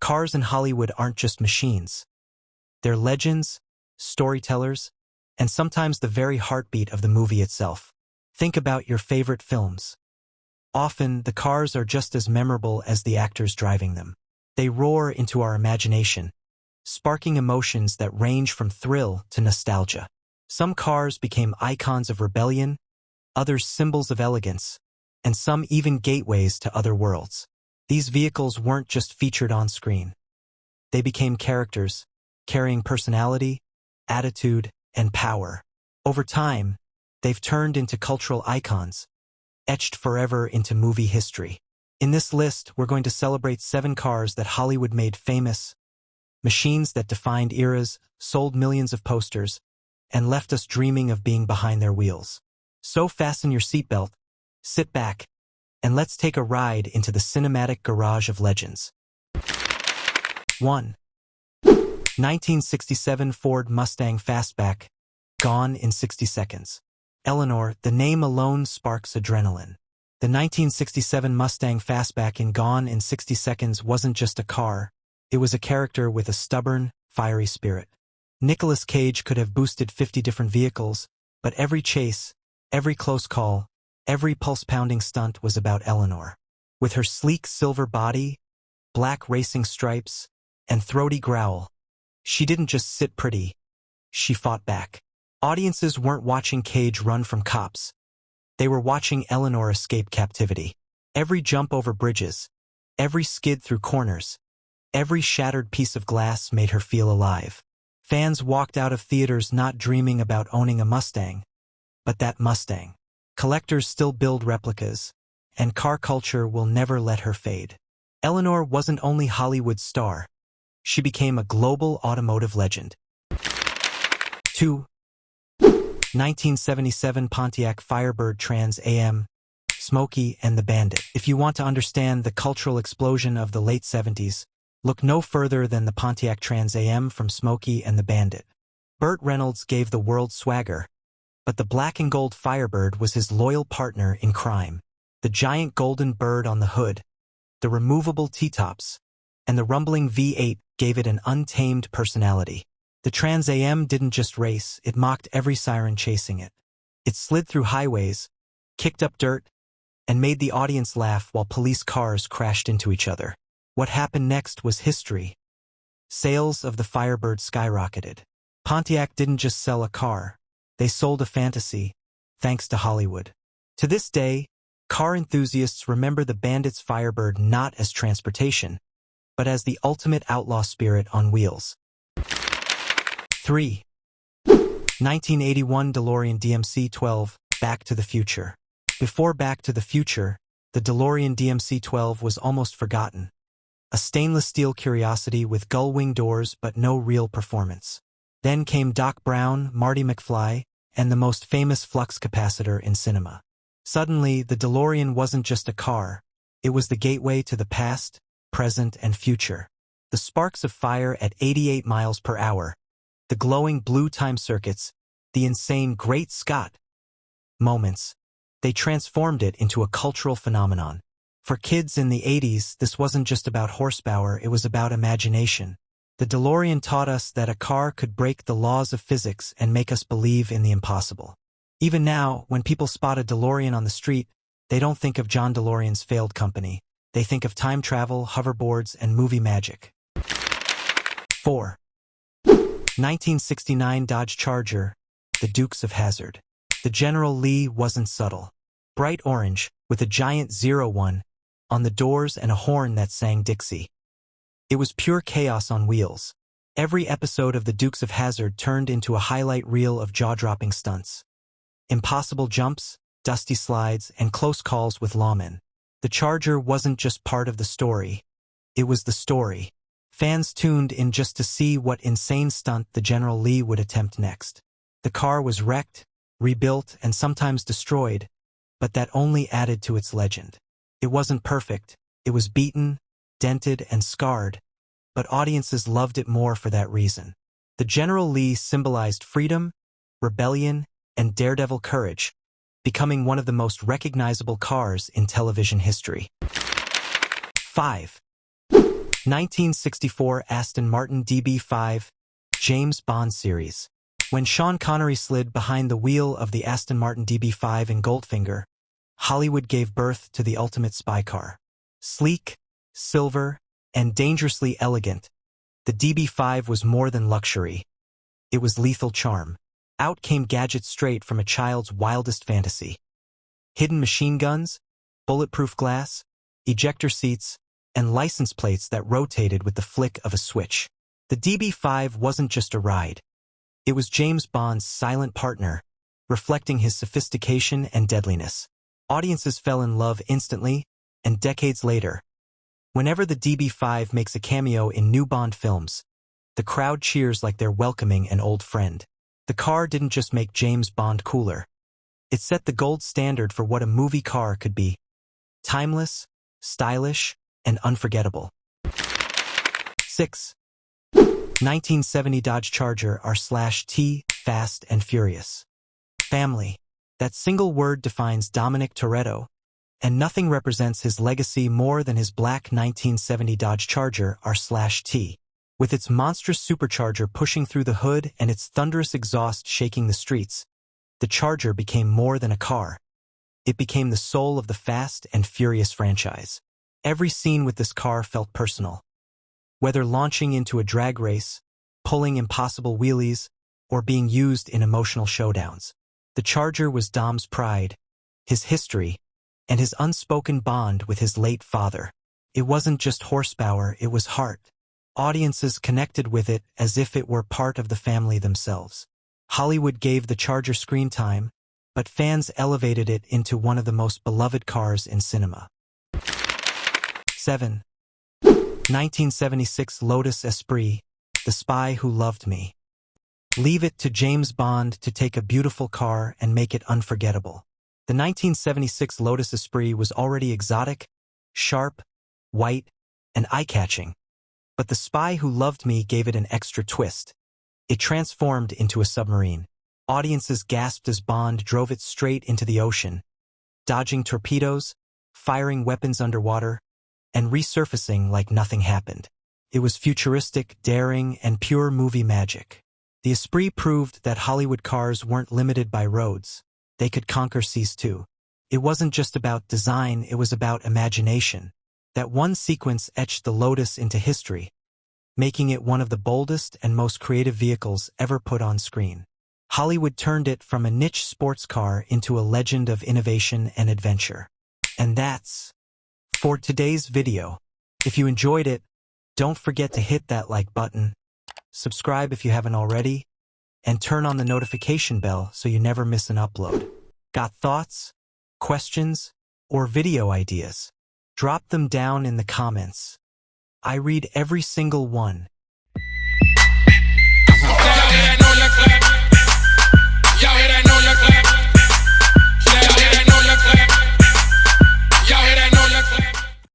Cars in Hollywood aren't just machines. They're legends, storytellers, and sometimes the very heartbeat of the movie itself. Think about your favorite films. Often, the cars are just as memorable as the actors driving them. They roar into our imagination, sparking emotions that range from thrill to nostalgia. Some cars became icons of rebellion, others symbols of elegance, and some even gateways to other worlds. These vehicles weren't just featured on screen. They became characters, carrying personality, attitude, and power. Over time, they've turned into cultural icons, etched forever into movie history. In this list, we're going to celebrate 7 cars that Hollywood made famous, machines that defined eras, sold millions of posters, and left us dreaming of being behind their wheels. So fasten your seatbelt, sit back, and let's take a ride into the cinematic garage of legends. 1. 1967 Ford Mustang Fastback, gone in 60 seconds. Eleanor, the name alone sparks adrenaline. The 1967 Mustang Fastback in Gone in 60 Seconds wasn't just a car, it was a character with a stubborn, fiery spirit. Nicolas Cage could have boosted 50 different vehicles, but every chase, every close call, every pulse-pounding stunt was about Eleanor. With her sleek silver body, black racing stripes, and throaty growl, she didn't just sit pretty, she fought back. Audiences weren't watching Cage run from cops. They were watching Eleanor escape captivity. Every jump over bridges, every skid through corners, every shattered piece of glass made her feel alive. Fans walked out of theaters not dreaming about owning a Mustang, but that Mustang. Collectors still build replicas, and car culture will never let her fade. Eleanor wasn't only Hollywood's star. She became a global automotive legend. 2. 1977 Pontiac Firebird Trans Am, Smokey and the Bandit. If you want to understand the cultural explosion of the late 70s, look no further than the Pontiac Trans Am from Smokey and the Bandit. Burt Reynolds gave the world swagger, but the black and gold Firebird was his loyal partner in crime. The giant golden bird on the hood, the removable T-tops, and the rumbling V8 gave it an untamed personality. The Trans Am didn't just race, it mocked every siren chasing it. It slid through highways, kicked up dirt, and made the audience laugh while police cars crashed into each other. What happened next was history. Sales of the Firebird skyrocketed. Pontiac didn't just sell a car, they sold a fantasy, thanks to Hollywood. To this day, car enthusiasts remember the Bandit's Firebird not as transportation, but as the ultimate outlaw spirit on wheels. 3. 1981 DeLorean DMC-12, Back to the Future. Before Back to the Future, the DeLorean DMC-12 was almost forgotten. A stainless steel curiosity with gull-wing doors but no real performance. Then came Doc Brown, Marty McFly, and the most famous flux capacitor in cinema. Suddenly, the DeLorean wasn't just a car, it was the gateway to the past, present, and future. The sparks of fire at 88 miles per hour, the glowing blue time circuits, the insane Great Scott moments, they transformed it into a cultural phenomenon. For kids in the 80s, this wasn't just about horsepower, it was about imagination. The DeLorean taught us that a car could break the laws of physics and make us believe in the impossible. Even now, when people spot a DeLorean on the street, they don't think of John DeLorean's failed company. They think of time travel, hoverboards, and movie magic. 4. 1969 Dodge Charger, the Dukes of Hazzard. The General Lee wasn't subtle. Bright orange, with a giant 01 on the doors and a horn that sang Dixie. It was pure chaos on wheels. Every episode of the Dukes of Hazzard turned into a highlight reel of jaw-dropping stunts. Impossible jumps, dusty slides, and close calls with lawmen. The Charger wasn't just part of the story. It was the story. Fans tuned in just to see what insane stunt the General Lee would attempt next. The car was wrecked, rebuilt, and sometimes destroyed, but that only added to its legend. It wasn't perfect, it was beaten, dented, and scarred, but audiences loved it more for that reason. The General Lee symbolized freedom, rebellion, and daredevil courage, becoming one of the most recognizable cars in television history. 5. 1964 Aston Martin DB5, James Bond series. When Sean Connery slid behind the wheel of the Aston Martin DB5 in Goldfinger, Hollywood gave birth to the ultimate spy car. Sleek, silver, and dangerously elegant, the DB5 was more than luxury. It was lethal charm. Out came gadgets straight from a child's wildest fantasy. Hidden machine guns, bulletproof glass, ejector seats, and license plates that rotated with the flick of a switch. The DB5 wasn't just a ride. It was James Bond's silent partner, reflecting his sophistication and deadliness. Audiences fell in love instantly, and decades later, whenever the DB5 makes a cameo in new Bond films, the crowd cheers like they're welcoming an old friend. The car didn't just make James Bond cooler. It set the gold standard for what a movie car could be. Timeless, stylish, and unforgettable. 6. 1970 Dodge Charger R/T, Fast and Furious. Family. That single word defines Dominic Toretto, and nothing represents his legacy more than his black 1970 Dodge Charger R/T. With its monstrous supercharger pushing through the hood and its thunderous exhaust shaking the streets, the Charger became more than a car. It became the soul of the Fast and Furious franchise. Every scene with this car felt personal. Whether launching into a drag race, pulling impossible wheelies, or being used in emotional showdowns, the Charger was Dom's pride, his history, and his unspoken bond with his late father. It wasn't just horsepower, it was heart. Audiences connected with it as if it were part of the family themselves. Hollywood gave the Charger screen time, but fans elevated it into one of the most beloved cars in cinema. 7. 1976 Lotus Esprit, The Spy Who Loved Me. Leave it to James Bond to take a beautiful car and make it unforgettable. The 1976 Lotus Esprit was already exotic, sharp, white, and eye-catching. But The Spy Who Loved Me gave it an extra twist. It transformed into a submarine. Audiences gasped as Bond drove it straight into the ocean, dodging torpedoes, firing weapons underwater, and resurfacing like nothing happened. It was futuristic, daring, and pure movie magic. The Esprit proved that Hollywood cars weren't limited by roads. They could conquer seas too. It wasn't just about design, it was about imagination. That one sequence etched the Lotus into history, making it one of the boldest and most creative vehicles ever put on screen. Hollywood turned it from a niche sports car into a legend of innovation and adventure. And that's for today's video. If you enjoyed it, don't forget to hit that like button, subscribe if you haven't already, and turn on the notification bell so you never miss an upload. Got thoughts, questions, or video ideas? Drop them down in the comments. I read every single one,